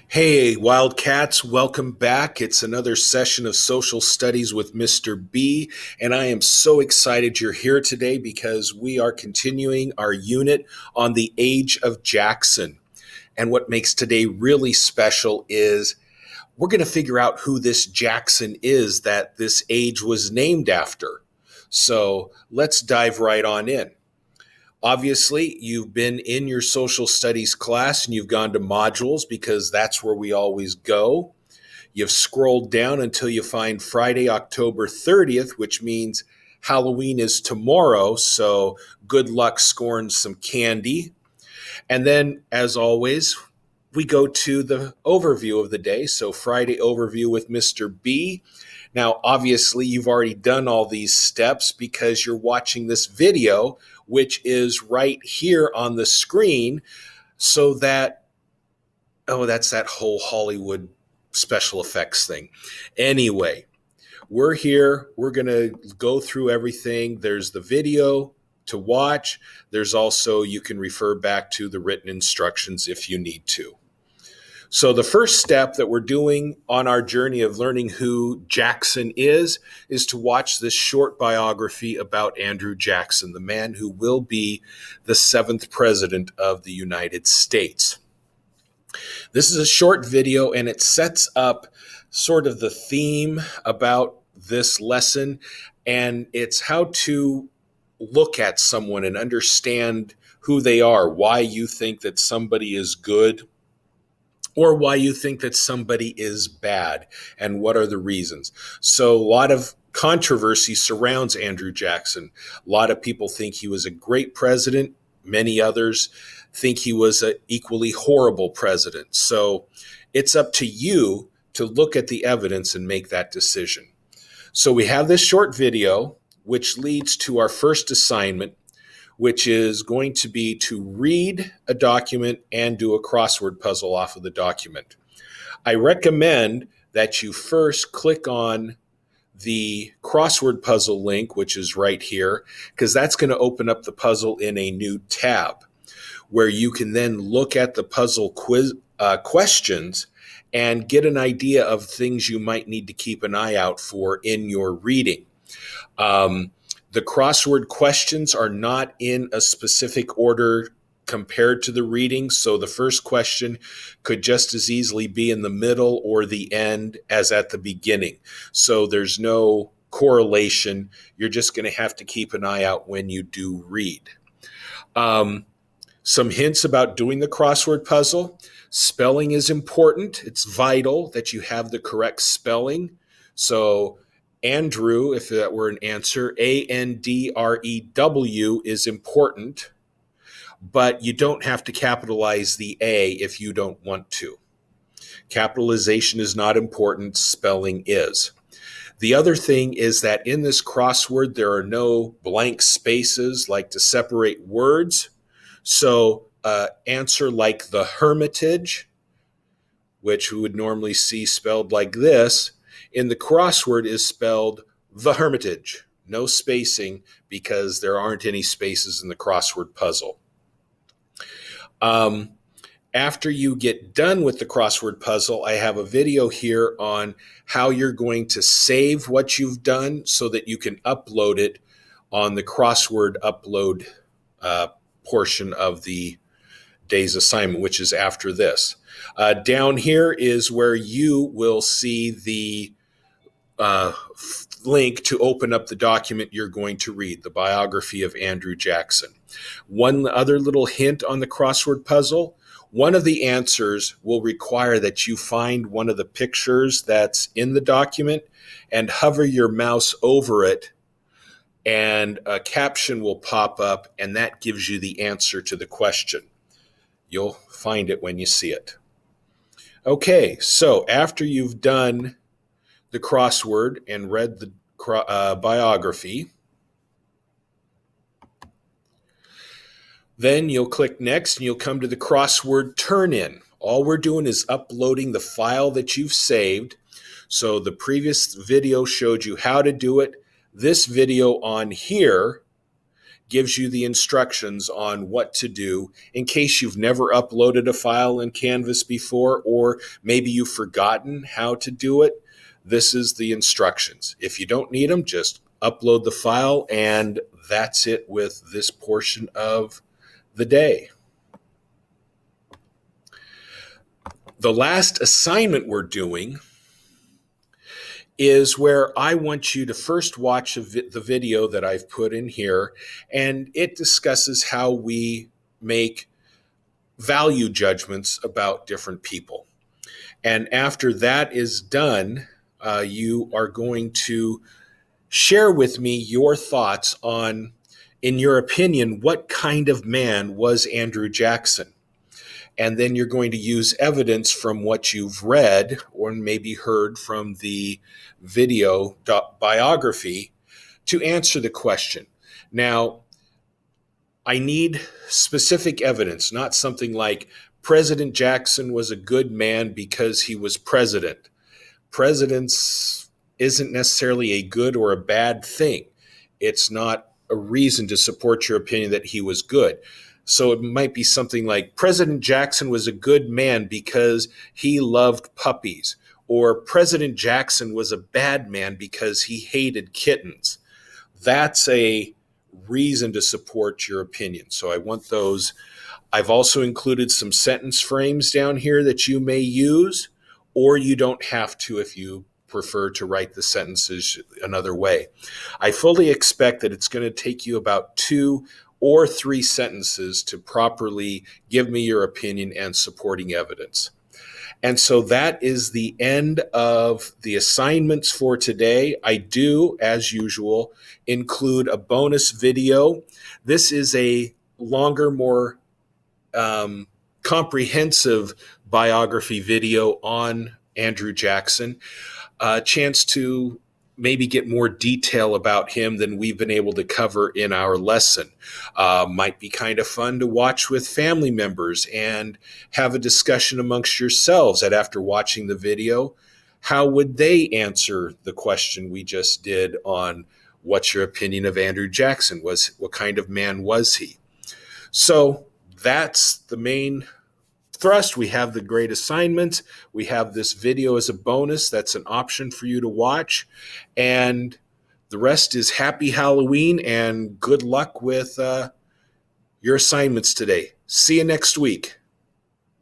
Hey, Wildcats, welcome back. It's another session of Social Studies with Mr. B, and I am so excited you're here today because we are continuing our unit on the age of Jackson. And what makes today really special is we're going to figure out who this Jackson is that this age was named after. So let's dive right on in. Obviously, you've been in your social studies class and you've gone to modules because that's where we always go. You've scrolled down until you find Friday, October 30th, which means Halloween is tomorrow. So good luck scoring some candy. And then, as always, we go to the overview of the day. So, Friday overview with Mr. B. Now, obviously, you've already done all these steps because you're watching this video, which is right here on the screen. So that, oh, that's that whole Hollywood special effects thing. Anyway, we're here. We're going to go through everything. There's the video to watch. There's also, you can refer back to the written instructions if you need to. So the first step that we're doing on our journey of learning who Jackson is to watch this short biography about Andrew Jackson, the man who will be the 7th president of the United States. This is a short video and it sets up sort of the theme about this lesson, and it's how to look at someone and understand who they are, why you think that somebody is good or why you think that somebody is bad, and what are the reasons. So a lot of controversy surrounds Andrew Jackson. A lot of people think he was a great president. Many others think he was an equally horrible president. So it's up to you to look at the evidence and make that decision. So we have this short video, which leads to our first assignment, which is going to be to read a document and do a crossword puzzle off of the document. I recommend that you first click on the crossword puzzle link, which is right here, because that's going to open up the puzzle in a new tab where you can then look at the puzzle quiz questions and get an idea of things you might need to keep an eye out for in your reading. The crossword questions are not in a specific order compared to the reading. So the first question could just as easily be in the middle or the end as at the beginning. So there's no correlation. You're just going to have to keep an eye out when you do read. Some hints about doing the crossword puzzle. Spelling is important. It's vital that you have the correct spelling. So Andrew, if that were an answer, Andrew is important, but you don't have to capitalize the A if you don't want to. Capitalization is not important, spelling is. The other thing is that in this crossword, there are no blank spaces like to separate words. So answer like the Hermitage, which we would normally see spelled like this, in the crossword is spelled the Hermitage. No spacing because there aren't any spaces in the crossword puzzle. After you get done with the crossword puzzle, I have a video here on how you're going to save what you've done so that you can upload it on the crossword upload portion of the day's assignment, which is after this. Down here is where you will see the link to open up the document you're going to read, the biography of Andrew Jackson. One other little hint on the crossword puzzle. One of the answers will require that you find one of the pictures that's in the document and hover your mouse over it, and a caption will pop up, and that gives you the answer to the question. You'll find it when you see it. Okay, so after you've done the crossword and read the biography, then you'll click next and you'll come to the crossword turn-in. All we're doing is uploading the file that you've saved. So the previous video showed you how to do it. This video on here gives you the instructions on what to do in case you've never uploaded a file in Canvas before, or maybe you've forgotten how to do it. This is the instructions. If you don't need them, just upload the file, and that's it with this portion of the day. The last assignment we're doing is where I want you to first watch the video that I've put in here, and it discusses how we make value judgments about different people. And after that is done, you are going to share with me your thoughts on, in your opinion, what kind of man was Andrew Jackson? And then you're going to use evidence from what you've read or maybe heard from the video biography to answer the question. Now, I need specific evidence, not something like President Jackson was a good man because he was president. Presidents isn't necessarily a good or a bad thing. It's not a reason to support your opinion that he was good. So it might be something like President Jackson was a good man because he loved puppies, or President Jackson was a bad man because he hated kittens. That's a reason to support your opinion. So I want those. I've also included some sentence frames down here that you may use, or you don't have to if you prefer to write the sentences another way. I fully expect that it's going to take you about 2 or 3 sentences to properly give me your opinion and supporting evidence. And so that is the end of the assignments for today. I do, as usual, include a bonus video. This is a longer, more comprehensive biography video on Andrew Jackson. A chance to maybe get more detail about him than we've been able to cover in our lesson. Might be kind of fun to watch with family members and have a discussion amongst yourselves that after watching the video, how would they answer the question we just did on what's your opinion of Andrew Jackson? What kind of man was he? So that's the main thrust. We have the great assignment. We have this video as a bonus. That's an option for you to watch. And the rest is happy Halloween and good luck with your assignments today. See you next week.